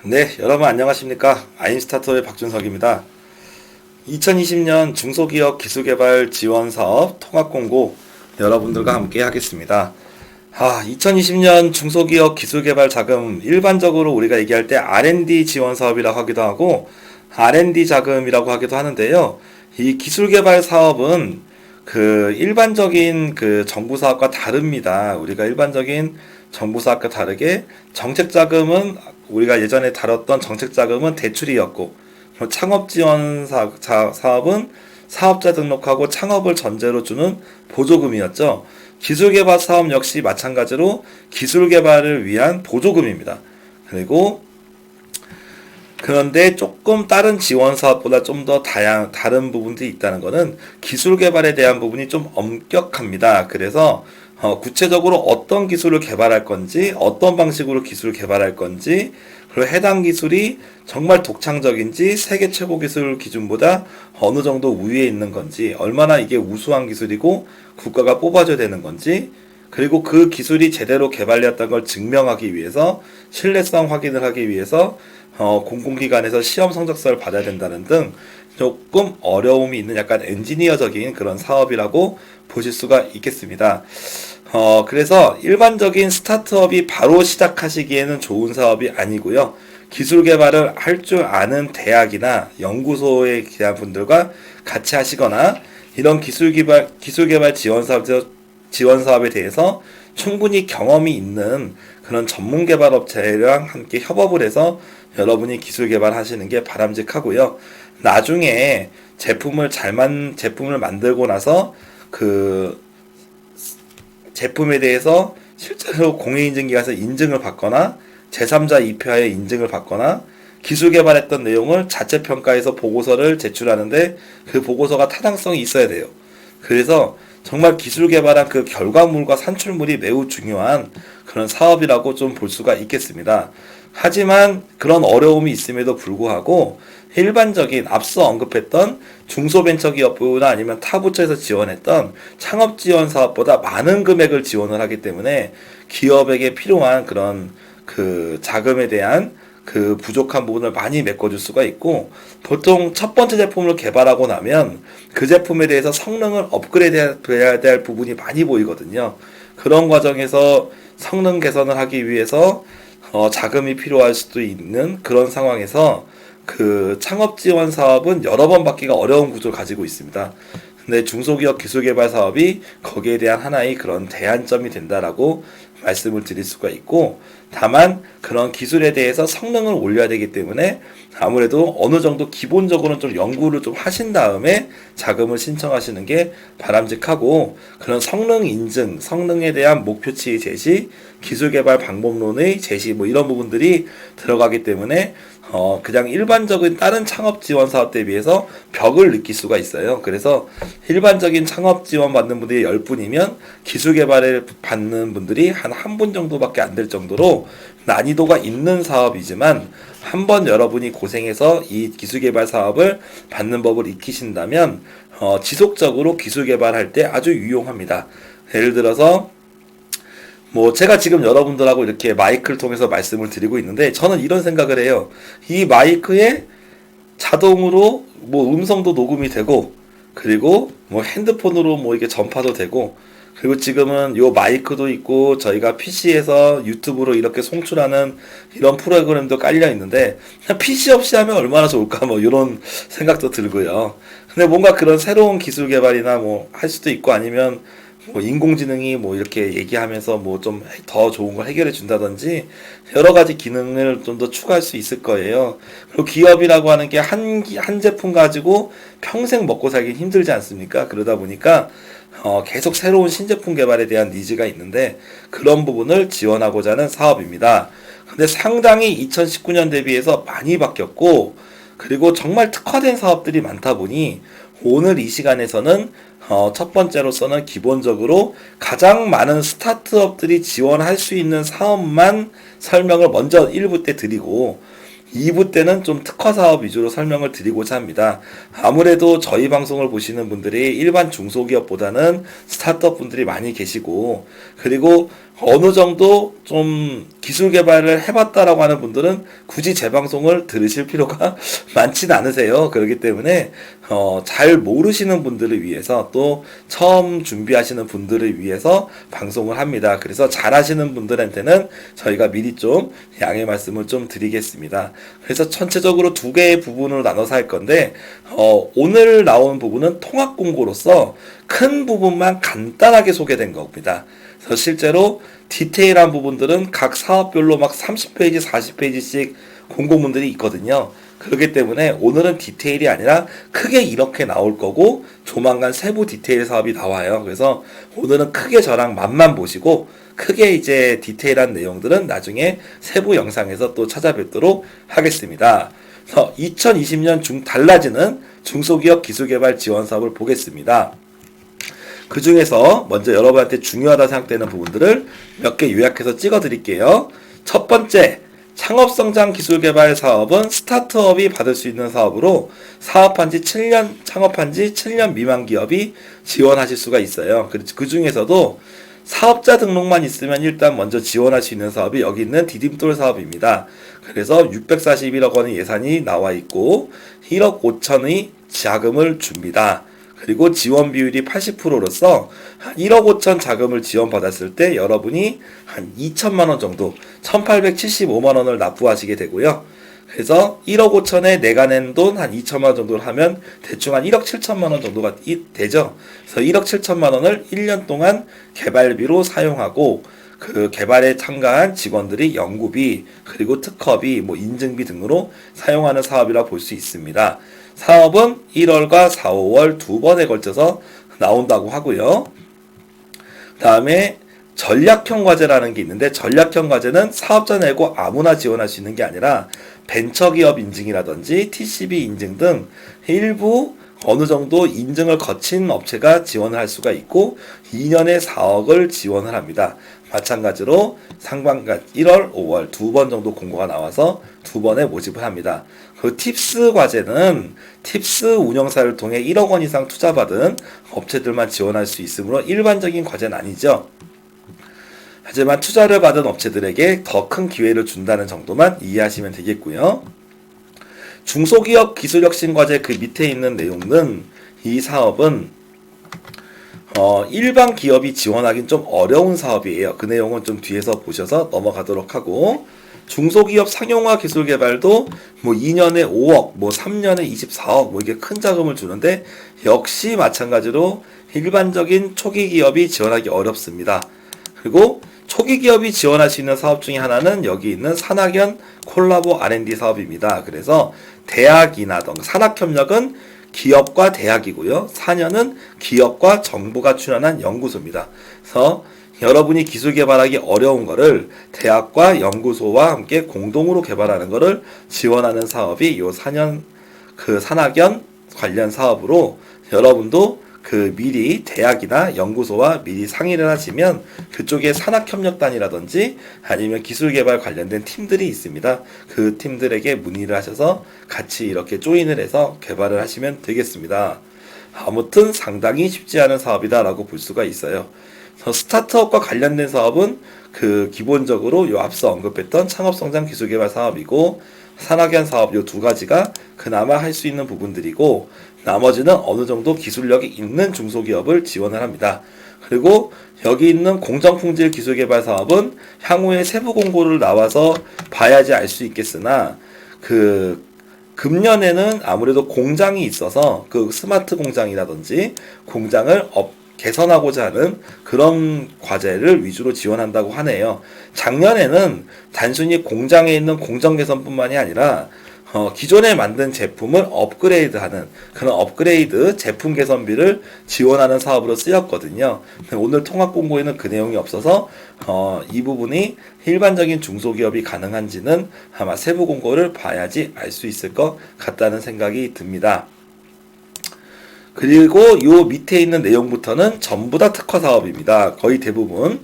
네, 여러분 안녕하십니까? 아임스타터의 박준석입니다. 2020년 중소기업 기술개발 지원 사업 통합공고 여러분들과 함께 하겠습니다. 2020년 중소기업 기술개발 자금 일반적으로 우리가 얘기할 때 R&D 지원 사업이라고 하기도 하고 R&D 자금이라고 하기도 하는데요. 이 기술개발 사업은 일반적인 정부 사업과 다릅니다. 우리가 일반적인 정부 사업과 다르게 정책 자금은 우리가 예전에 다뤘던 정책 자금은 대출이었고 창업 지원 사업은 사업자 등록하고 창업을 전제로 주는 보조금이었죠. 기술개발 사업 역시 마찬가지로 기술개발을 위한 보조금입니다. 그런데 조금 다른 지원 사업보다 좀 더 다른 부분들이 있다는 것은 기술 개발에 대한 부분이 좀 엄격합니다. 그래서 구체적으로 어떤 기술을 개발할 건지, 어떤 방식으로 기술을 개발할 건지, 그리고 해당 기술이 정말 독창적인지, 세계 최고 기술 기준보다 어느 정도 우위에 있는 건지, 얼마나 이게 우수한 기술이고 국가가 뽑아줘야 되는 건지, 그리고 그 기술이 제대로 개발되었다는 걸 증명하기 위해서 신뢰성 확인을 하기 위해서 공공기관에서 시험 성적서를 받아야 된다는 등 조금 어려움이 있는 약간 엔지니어적인 그런 사업이라고 보실 수가 있겠습니다. 그래서 일반적인 스타트업이 바로 시작하시기에는 좋은 사업이 아니고요. 기술 개발을 할 줄 아는 대학이나 연구소에 대한 분들과 같이 하시거나 이런 기술 개발 지원 사업에 대해서 충분히 경험이 있는 그런 전문 개발 업체랑 함께 협업을 해서 여러분이 기술 개발하시는 게 바람직하고요. 나중에 제품을 만들고 나서 그 제품에 대해서 실제로 공인인증기관에서 인증을 받거나 제3자 입회하에 인증을 받거나 기술 개발했던 내용을 자체평가해서 보고서를 제출하는데 그 보고서가 타당성이 있어야 돼요. 그래서 정말 기술 개발한 그 결과물과 산출물이 매우 중요한 그런 사업이라고 좀 볼 수가 있겠습니다. 하지만 그런 어려움이 있음에도 불구하고 일반적인 앞서 언급했던 중소벤처기업부나 아니면 타 부처에서 지원했던 창업 지원 사업보다 많은 금액을 지원을 하기 때문에 기업에게 필요한 그런 자금에 대한 부족한 부분을 많이 메꿔줄 수가 있고, 보통 첫 번째 제품을 개발하고 나면 그 제품에 대해서 성능을 업그레이드 해야 될 부분이 많이 보이거든요. 그런 과정에서 성능 개선을 하기 위해서 자금이 필요할 수도 있는 그런 상황에서 창업 지원 사업은 여러 번 받기가 어려운 구조를 가지고 있습니다. 근데 중소기업 기술개발 사업이 거기에 대한 하나의 그런 대안점이 된다라고 말씀을 드릴 수가 있고, 다만 그런 기술에 대해서 성능을 올려야 되기 때문에 아무래도 어느 정도 기본적으로는 좀 연구를 좀 하신 다음에 자금을 신청하시는 게 바람직하고, 그런 성능 인증, 성능에 대한 목표치 제시, 기술 개발 방법론의 제시 이런 부분들이 들어가기 때문에 그냥 일반적인 다른 창업 지원 사업 대비해서 벽을 느낄 수가 있어요. 그래서 일반적인 창업 지원 받는 분들이 10분이면 기술 개발을 받는 분들이 한 분 정도밖에 안 될 정도로 난이도가 있는 사업이지만, 한번 여러분이 고생해서 이 기술 개발 사업을 받는 법을 익히신다면 지속적으로 기술 개발할 때 아주 유용합니다. 예를 들어서 제가 지금 여러분들하고 이렇게 마이크를 통해서 말씀을 드리고 있는데, 저는 이런 생각을 해요. 이 마이크에 자동으로 음성도 녹음이 되고, 그리고 핸드폰으로 이게 전파도 되고, 그리고 지금은 요 마이크도 있고, 저희가 PC에서 유튜브로 이렇게 송출하는 이런 프로그램도 깔려 있는데, PC 없이 하면 얼마나 좋을까, 이런 생각도 들고요. 근데 뭔가 그런 새로운 기술 개발이나 할 수도 있고, 아니면 인공지능이 이렇게 얘기하면서 좀 더 좋은 걸 해결해 준다든지 여러 가지 기능을 좀 더 추가할 수 있을 거예요. 그리고 기업이라고 하는 게 한 제품 가지고 평생 먹고 살기 힘들지 않습니까? 그러다 보니까 계속 새로운 신제품 개발에 대한 니즈가 있는데, 그런 부분을 지원하고자 하는 사업입니다. 근데 상당히 2019년 대비해서 많이 바뀌었고, 그리고 정말 특화된 사업들이 많다 보니 오늘 이 시간에서는 첫 번째로서는 기본적으로 가장 많은 스타트업들이 지원할 수 있는 사업만 설명을 먼저 1부 때 드리고, 2부 때는 좀 특화 사업 위주로 설명을 드리고자 합니다. 아무래도 저희 방송을 보시는 분들이 일반 중소기업보다는 스타트업 분들이 많이 계시고, 그리고 어느 정도 좀 기술 개발을 해봤다라고 하는 분들은 굳이 제 방송을 들으실 필요가 많지는 않으세요. 그렇기 때문에 잘 모르시는 분들을 위해서 또 처음 준비하시는 분들을 위해서 방송을 합니다. 그래서 잘 하시는 분들한테는 저희가 미리 좀 양해 말씀을 좀 드리겠습니다. 그래서 전체적으로 두 개의 부분으로 나눠서 할 건데 오늘 나온 부분은 통합 공고로서 큰 부분만 간단하게 소개된 겁니다. 그래서 실제로 디테일한 부분들은 각 사업별로 막 30페이지, 40페이지씩 공고문들이 있거든요. 그렇기 때문에 오늘은 디테일이 아니라 크게 이렇게 나올 거고 조만간 세부 디테일 사업이 나와요. 그래서 오늘은 크게 저랑 맛만 보시고 크게 이제 디테일한 내용들은 나중에 세부 영상에서 또 찾아뵙도록 하겠습니다. 그래서 2020년 달라지는 중소기업 기술개발 지원 사업을 보겠습니다. 그 중에서 먼저 여러분한테 중요하다 생각되는 부분들을 몇 개 요약해서 찍어 드릴게요. 첫 번째, 창업성장 기술개발 사업은 스타트업이 받을 수 있는 사업으로 창업한 지 7년 미만 기업이 지원하실 수가 있어요. 그 중에서도 사업자 등록만 있으면 일단 먼저 지원할 수 있는 사업이 여기 있는 디딤돌 사업입니다. 그래서 641억 원의 예산이 나와 있고 1억 5천의 자금을 줍니다. 그리고 지원 비율이 80%로서 한 1억 5천 자금을 지원받았을 때 여러분이 한 2천만 원 정도, 1,875만 원을 납부하시게 되고요. 그래서 1억 5천에 내가 낸 돈 한 2천만 원 정도를 하면 대충 한 1억 7천만 원 정도가 되죠. 그래서 1억 7천만 원을 1년 동안 개발비로 사용하고 그 개발에 참가한 직원들이 연구비, 그리고 특허비, 인증비 등으로 사용하는 사업이라 볼 수 있습니다. 사업은 1월과 4, 5월 두 번에 걸쳐서 나온다고 하고요. 다음에 전략형 과제라는 게 있는데 전략형 과제는 사업자 내고 아무나 지원할 수 있는 게 아니라 벤처기업 인증이라든지 TCB 인증 등 일부 어느 정도 인증을 거친 업체가 지원을 할 수가 있고 2년에 4억을 지원을 합니다. 마찬가지로 상반기 1월, 5월 두 번 정도 공고가 나와서 두 번에 모집을 합니다. 그 팁스 과제는 팁스 운영사를 통해 1억 원 이상 투자받은 업체들만 지원할 수 있으므로 일반적인 과제는 아니죠. 하지만 투자를 받은 업체들에게 더 큰 기회를 준다는 정도만 이해하시면 되겠고요. 중소기업 기술혁신과제 그 밑에 있는 내용은 이 사업은 일반 기업이 지원하기는 좀 어려운 사업이에요. 그 내용은 좀 뒤에서 보셔서 넘어가도록 하고 중소기업 상용화 기술 개발도 2년에 5억, 3년에 24억 이게 큰 자금을 주는데 역시 마찬가지로 일반적인 초기 기업이 지원하기 어렵습니다. 그리고 초기 기업이 지원할 수 있는 사업 중에 하나는 여기 있는 산학연 콜라보 R&D 사업입니다. 그래서 대학이나 산학협력은 기업과 대학이고요. 4년은 기업과 정부가 출연한 연구소입니다. 그래서 여러분이 기술 개발하기 어려운 거를 대학과 연구소와 함께 공동으로 개발하는 거를 지원하는 사업이 요 4년 그 산학연 관련 사업으로 여러분도 미리 대학이나 연구소와 미리 상의를 하시면 그쪽에 산학협력단이라든지 아니면 기술개발 관련된 팀들이 있습니다. 그 팀들에게 문의를 하셔서 같이 이렇게 조인을 해서 개발을 하시면 되겠습니다. 아무튼 상당히 쉽지 않은 사업이다라고 볼 수가 있어요. 스타트업과 관련된 사업은 기본적으로 요 앞서 언급했던 창업성장 기술개발 사업이고 산학연 사업 요 두 가지가 그나마 할 수 있는 부분들이고 나머지는 어느 정도 기술력이 있는 중소기업을 지원을 합니다. 그리고 여기 있는 공정품질 기술개발 사업은 향후에 세부 공고를 나와서 봐야지 알 수 있겠으나 금년에는 아무래도 공장이 있어서 스마트 공장이라든지 공장을 개선하고자 하는 그런 과제를 위주로 지원한다고 하네요. 작년에는 단순히 공장에 있는 공정 개선뿐만이 아니라 기존에 만든 제품을 업그레이드하는 그런 업그레이드 제품 개선비를 지원하는 사업으로 쓰였거든요. 오늘 통합 공고에는 그 내용이 없어서 이 부분이 일반적인 중소기업이 가능한지는 아마 세부 공고를 봐야지 알 수 있을 것 같다는 생각이 듭니다. 그리고 요 밑에 있는 내용부터는 전부 다 특화 사업입니다. 거의 대부분